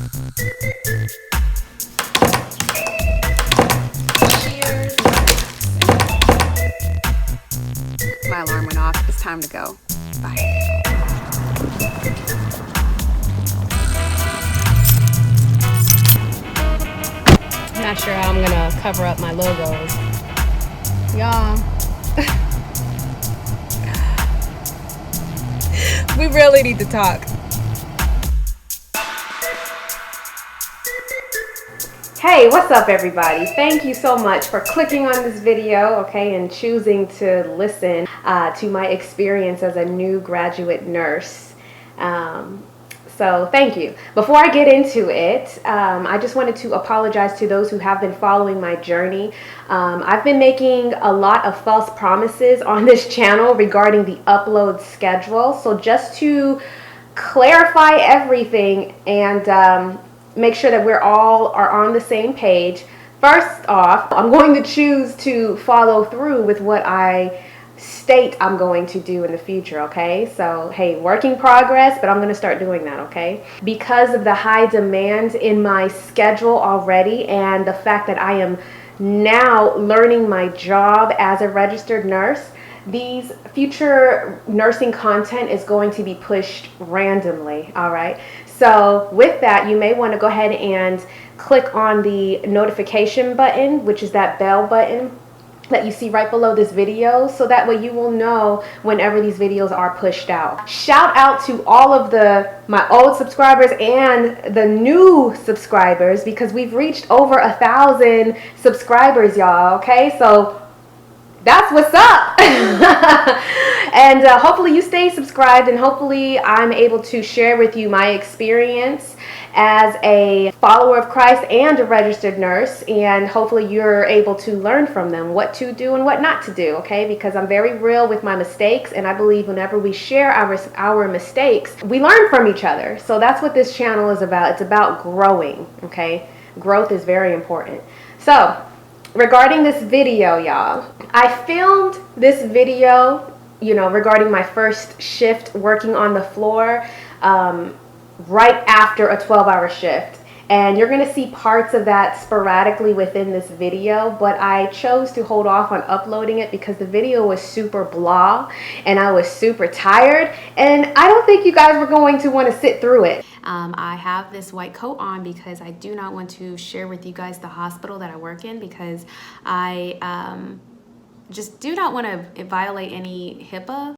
Cheers. My alarm went off. It's time to go. Bye. I'm not sure how I'm gonna cover up my logos. Y'all. We really need to talk. Hey, what's up everybody? Thank you so much for clicking on this video, okay, and choosing to listen to my experience as a new graduate nurse. So thank you. Before I get into it, I just wanted to apologize to those who have been following my journey. I've been making a lot of false promises on this channel regarding the upload schedule. So just to clarify everything and make sure that we're all on the same page, first off, I'm going to choose to follow through with what I state I'm going to do in the future, okay? So, hey, work in progress, but I'm going to start doing that, okay? Because of the high demand in my schedule already and the fact that I am now learning my job as a registered nurse, these future nursing content is going to be pushed randomly, all right? So with that, you may want to go ahead and click on the notification button, which is that bell button that you see right below this video, so that way you will know whenever these videos are pushed out. Shout out to all of my old subscribers and the new subscribers, because we've reached over 1,000 subscribers, y'all, okay? So that's what's up. And hopefully you stay subscribed, and hopefully I'm able to share with you my experience as a follower of Christ and a registered nurse, and hopefully you're able to learn from them what to do and what not to do, okay? Because I'm very real with my mistakes, and I believe whenever we share our mistakes, we learn from each other. So that's what this channel is about. It's about growing, okay? Growth is very important. So regarding this video, y'all, I filmed this video, you know, regarding my first shift working on the floor right after a 12-hour shift. And you're going to see parts of that sporadically within this video, but I chose to hold off on uploading it because the video was super blah and I was super tired, and I don't think you guys were going to want to sit through it. I have this white coat on because I do not want to share with you guys the hospital that I work in, because I just do not want to violate any HIPAA.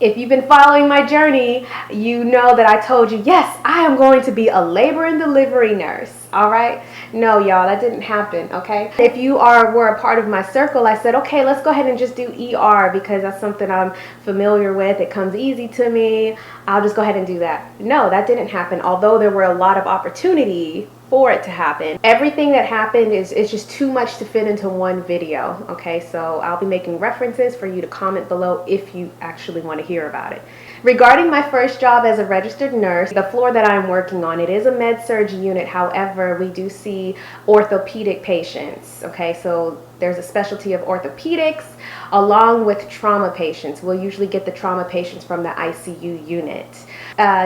If you've been following my journey, you know that I told you, yes, I am going to be a labor and delivery nurse, all right? No, y'all, that didn't happen, okay? If you were a part of my circle, I said, okay, let's go ahead and just do ER because that's something I'm familiar with. It comes easy to me. I'll just go ahead and do that. No, that didn't happen, although there were a lot of opportunity for it to happen. Everything that happened is just too much to fit into one video, okay? So I'll be making references for you to comment below if you actually want to hear about it. Regarding my first job as a registered nurse, the floor that I'm working on, it is a med-surg unit. However, we do see orthopedic patients, okay? So there's a specialty of orthopedics along with trauma patients. We'll usually get the trauma patients from the ICU unit.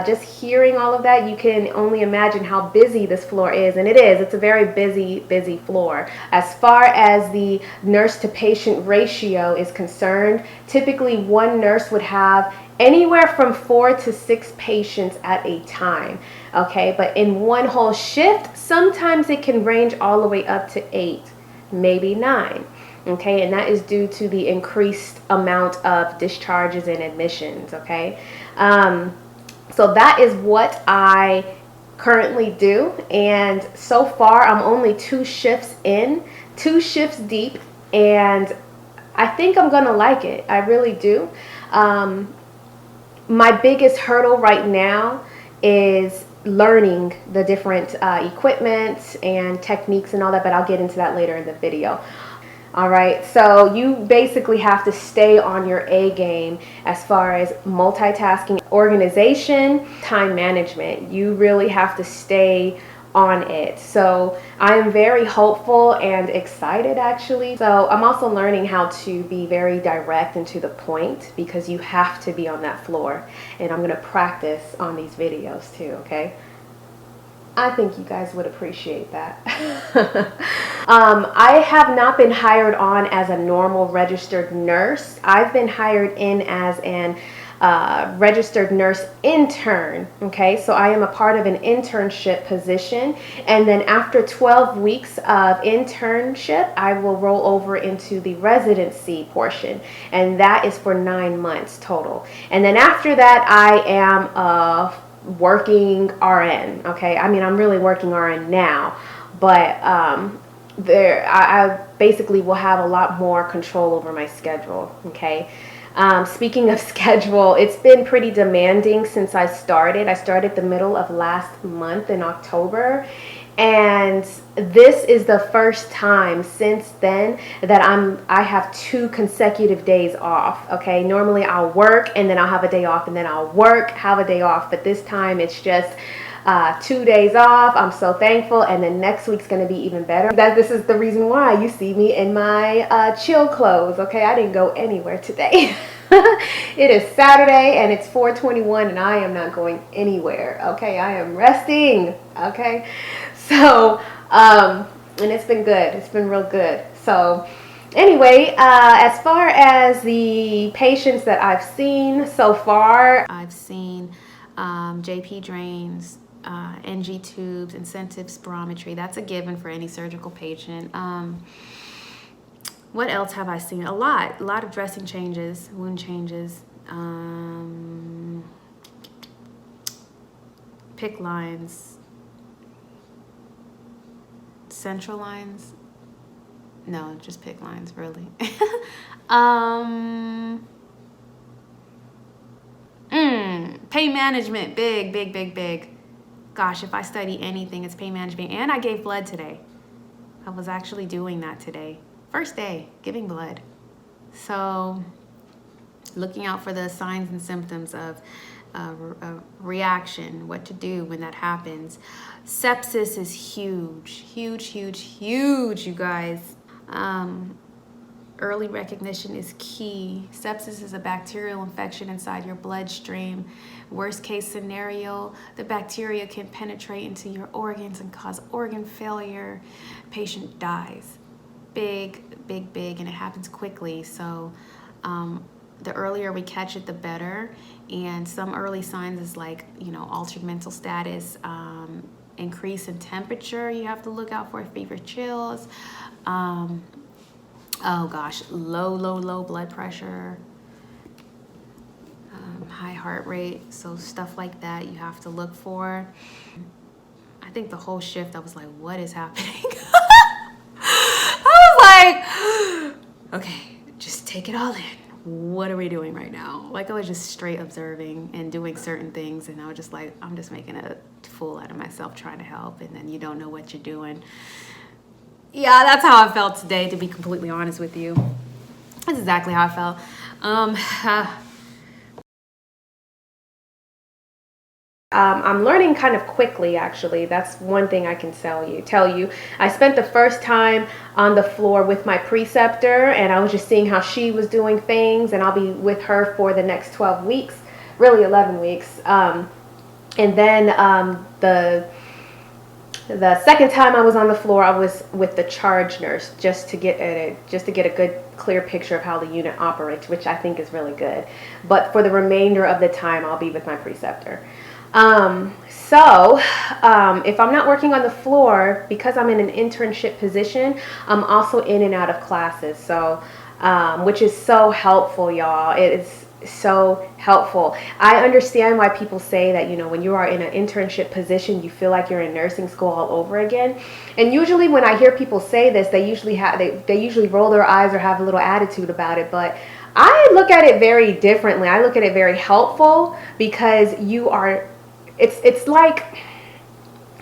Just hearing all of that, you can only imagine how busy this floor is, and it is. It's a very busy floor. As far as the nurse to patient ratio is concerned, typically one nurse would have anywhere from 4 to 6 patients at a time, okay? But in one whole shift, sometimes it can range all the way up to 8, maybe 9. Okay, and that is due to the increased amount of discharges and admissions, okay? So that is what I currently do, and so far I'm only 2 shifts in, 2 shifts deep, and I think I'm gonna like it. I really do. My biggest hurdle right now is learning the different equipment and techniques and all that, but I'll get into that later in the video. All right, so you basically have to stay on your A game as far as multitasking, organization, time management. You really have to stay on it. So I am very hopeful and excited, actually. So I'm also learning how to be very direct and to the point, because you have to be on that floor. And I'm gonna practice on these videos too, okay? I think you guys would appreciate that. I have not been hired on as a normal registered nurse. I've been hired in as an registered nurse intern. Okay, so I am a part of an internship position, and then after 12 weeks of internship, I will roll over into the residency portion, and that is for 9 months total. And then after that, I am a working RN. Okay, I mean, I'm really working RN now, but I basically will have a lot more control over my schedule. Okay. Speaking of schedule, it's been pretty demanding since I started. I started the middle of last month in October, and this is the first time since then that I have 2 consecutive days off. Okay, normally I'll work and then I'll have a day off, and then I'll work, have a day off, but this time it's just 2 days off. I'm so thankful, and then next week's gonna be even better. This is the reason why you see me in my chill clothes. Okay, I didn't go anywhere today. It is Saturday and it's 4:21, and I am not going anywhere. Okay, I am resting. Okay, so and it's been good. It's been real good. So anyway, as far as the patients that I've seen so far, I've seen JP drains, NG tubes, incentive spirometry. That's a given for any surgical patient. What else have I seen? A lot of dressing changes, wound changes, PICC lines, central lines. No, just PICC lines, really. Pain management, big. Gosh, if I study anything, it's pain management. And I gave blood today. I was actually doing that today. First day, giving blood. So looking out for the signs and symptoms of reaction, what to do when that happens. Sepsis is huge, you guys. Early recognition is key. Sepsis is a bacterial infection inside your bloodstream. Worst case scenario, the bacteria can penetrate into your organs and cause organ failure. Patient dies. Big, and it happens quickly. So the earlier we catch it, the better. And some early signs is like, altered mental status, increase in temperature. You have to look out for fever, chills. Oh gosh, low blood pressure, high heart rate. So stuff like that you have to look for. I think the whole shift, I was like, what is happening? I was like, okay, just take it all in. What are we doing right now? Like, I was just straight observing and doing certain things, and I was just like, I'm just making a fool out of myself trying to help, and then you don't know what you're doing. Yeah, that's how I felt today, to be completely honest with you. That's exactly how I felt. I'm learning kind of quickly, actually. That's one thing I can tell you. I spent the first time on the floor with my preceptor, and I was just seeing how she was doing things, and I'll be with her for the next 12 weeks, really 11 weeks. And then the second time I was on the floor, I was with the charge nurse just to get a good clear picture of how the unit operates, which I think is really good. But for the remainder of the time, I'll be with my preceptor. If I'm not working on the floor, because I'm in an internship position, I'm also in and out of classes. So, which is so helpful, y'all. It is so helpful. I understand why people say that, when you are in an internship position, you feel like you're in nursing school all over again. And usually when I hear people say this, they usually roll their eyes or have a little attitude about it. But I look at it very differently. I look at it very helpful, because it's like,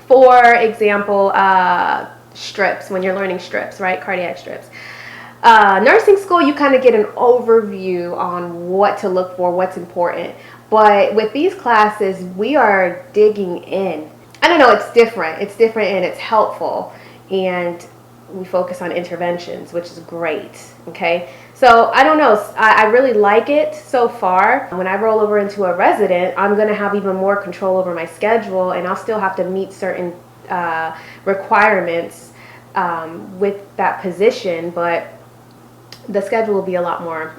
for example, strips, when you're learning strips, right? Cardiac strips. Nursing school, you kind of get an overview on what to look for, what's important. But with these classes, we are digging in. I don't know, it's different. It's different and it's helpful. And we focus on interventions, which is great. Okay. So I don't know. I really like it so far. When I roll over into a resident, I'm going to have even more control over my schedule, and I'll still have to meet certain requirements with that position, but the schedule will be a lot more.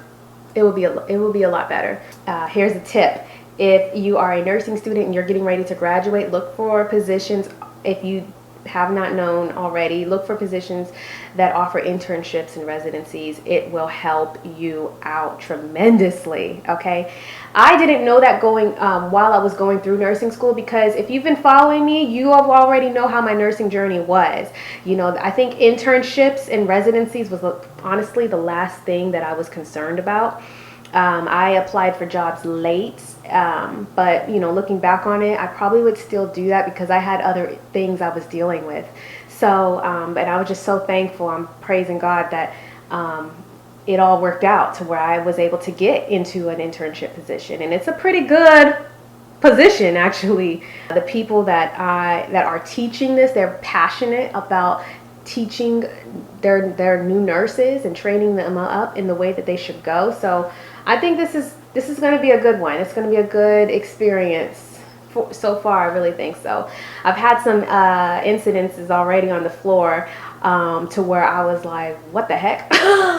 It will be a lot better. Here's a tip. If you are a nursing student and you're getting ready to graduate, look for positions. If you have not known already, look for positions that offer internships and residencies. It will help you out tremendously. Okay, I didn't know that going while I was going through nursing school, because if you've been following me, you already know how my nursing journey was. You know, I think internships and residencies was honestly the last thing that I was concerned about. I applied for jobs late, but you know, looking back on it, I probably would still do that because I had other things I was dealing with. So, but I was just so thankful. I'm praising God that it all worked out to where I was able to get into an internship position, and it's a pretty good position actually. The people that are teaching this, they're passionate about teaching their new nurses and training them up in the way that they should go. So I think this is going to be a good one. It's going to be a good experience so far. I really think so. I've had some incidences already on the floor to where I was like, what the heck? I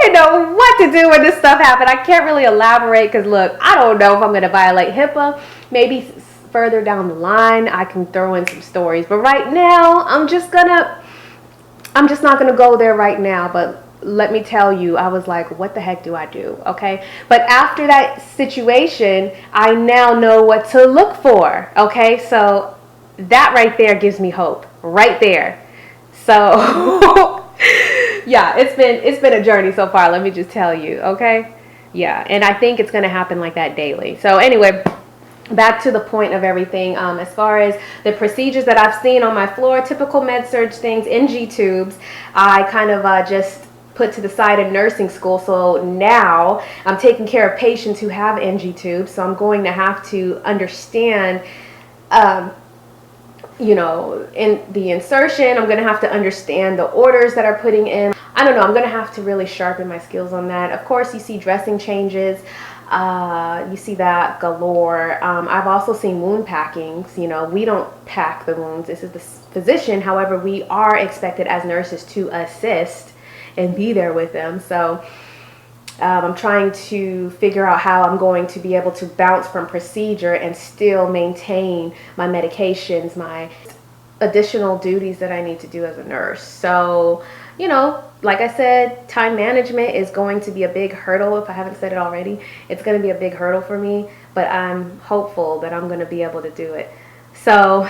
didn't know what to do when this stuff happened. I can't really elaborate because look, I don't know if I'm going to violate HIPAA. Maybe further down the line I can throw in some stories, but right now I'm just not gonna go there right now. But let me tell you, I was like, what the heck do I do? Okay, but after that situation, I now know what to look for. Okay, so that right there gives me hope right there. So yeah, it's been a journey so far, let me just tell you. Okay, yeah, and I think it's gonna happen like that daily. So anyway, back to the point of everything. As far as the procedures that I've seen on my floor, typical med-surg things, NG tubes, I kind of just put to the side in nursing school. So now I'm taking care of patients who have NG tubes. So I'm going to have to understand, you know, in the insertion, I'm going to have to understand the orders that are putting in. I don't know. I'm going to have to really sharpen my skills on that. Of course, you see dressing changes. You see that galore. I've also seen wound packings. You know, we don't pack the wounds. This is the physician. However, we are expected as nurses to assist and be there with them. So I'm trying to figure out how I'm going to be able to bounce from procedure and still maintain my medications, my additional duties that I need to do as a nurse. So, you know, like I said, time management is going to be a big hurdle. If I haven't said it already, it's going to be a big hurdle for me, but I'm hopeful that I'm going to be able to do it. So,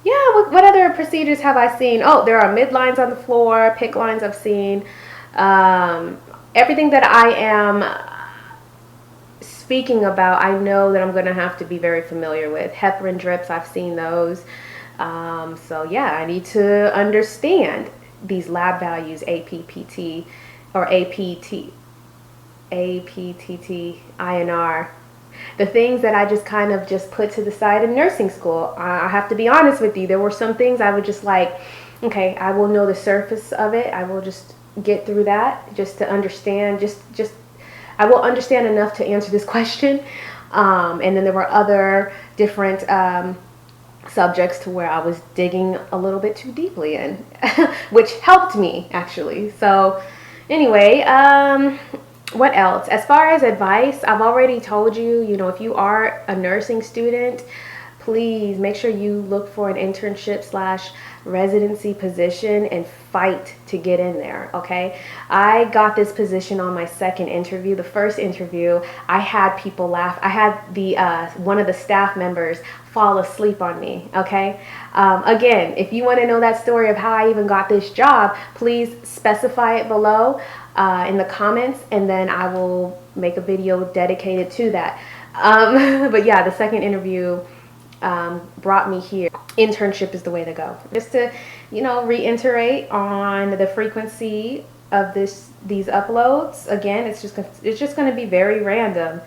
yeah, what other procedures have I seen? Oh, there are midlines on the floor, PICC lines I've seen. Everything that I am speaking about, I know that I'm going to have to be very familiar with. Heparin drips, I've seen those. So yeah, I need to understand these lab values, APPT or APTT, INR. The things that I just kind of just put to the side in nursing school. I have to be honest with you. There were some things I would just like, okay, I will know the surface of it. I will just get through that just to understand, I will understand enough to answer this question. And then there were other different subjects to where I was digging a little bit too deeply in, which helped me actually. So anyway, what else? As far as advice, I've already told you, you know, if you are a nursing student, please make sure you look for an internship/residency position and fight to get in there, okay? I got this position on my second interview. The first interview, I had people laugh. I had the one of the staff members fall asleep on me, okay? Again, if you want to know that story of how I even got this job, please specify it below in the comments, and then I will make a video dedicated to that. But yeah, the second interview brought me here. Internship is the way to go. Just to, you know, reiterate on the frequency of these uploads. Again, it's just going to be very random.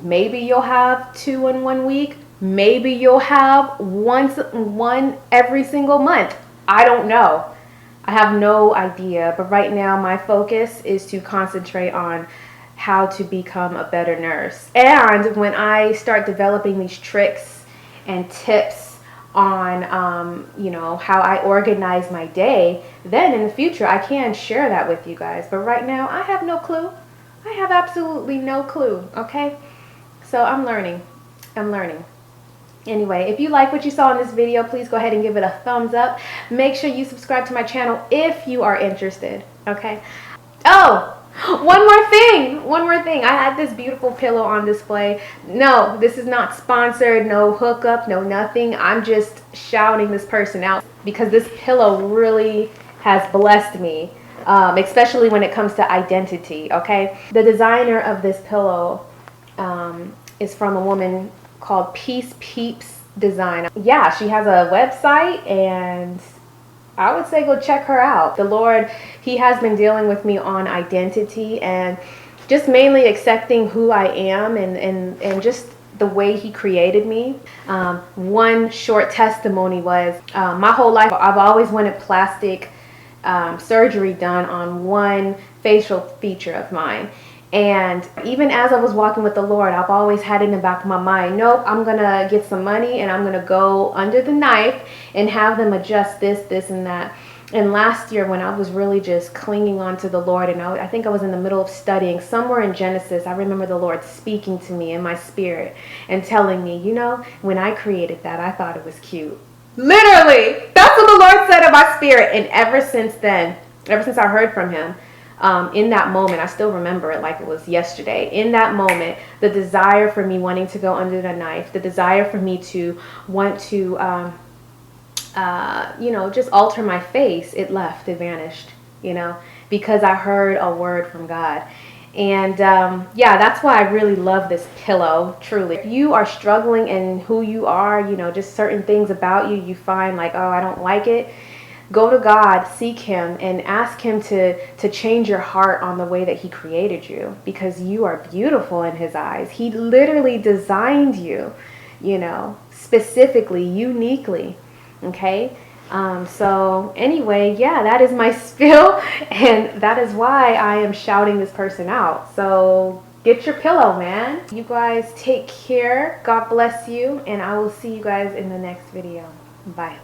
Maybe you'll have 2 in 1 week. Maybe you'll have one every single month. I don't know. I have no idea, but right now my focus is to concentrate on how to become a better nurse. And when I start developing these tricks and tips on, how I organize my day, then in the future I can share that with you guys. But right now I have no clue. I have absolutely no clue, okay? So I'm learning. Anyway, if you like what you saw in this video, please go ahead and give it a thumbs up. Make sure you subscribe to my channel if you are interested, okay? Oh, one more thing. I had this beautiful pillow on display. No, this is not sponsored, no hookup, no nothing. I'm just shouting this person out because this pillow really has blessed me, especially when it comes to identity, okay? The designer of this pillow is from a woman called Peace Peeps Design. Yeah, she has a website, and I would say go check her out. The Lord, he has been dealing with me on identity and just mainly accepting who I am and just the way he created me. One short testimony was my whole life I've always wanted plastic surgery done on one facial feature of mine. And even as I was walking with the Lord, I've always had in the back of my mind, nope, I'm going to get some money and I'm going to go under the knife and have them adjust this, and that. And last year when I was really just clinging on to the Lord, and I think I was in the middle of studying somewhere in Genesis, I remember the Lord speaking to me in my spirit and telling me, when I created that, I thought it was cute. Literally, that's what the Lord said in my spirit. And ever since then, ever since I heard from him, in that moment, I still remember it like it was yesterday. In that moment, the desire for me wanting to go under the knife, the desire for me to want to, just alter my face, it vanished, because I heard a word from God. And yeah, that's why I really love this pillow, truly. If you are struggling in who you are, just certain things about you, you find like, oh, I don't like it. Go to God, seek him, and ask him to change your heart on the way that he created you, because you are beautiful in his eyes. He literally designed you, specifically, uniquely, okay? So anyway, yeah, that is my spiel, and that is why I am shouting this person out. So get your pillow, man. You guys take care. God bless you, and I will see you guys in the next video. Bye.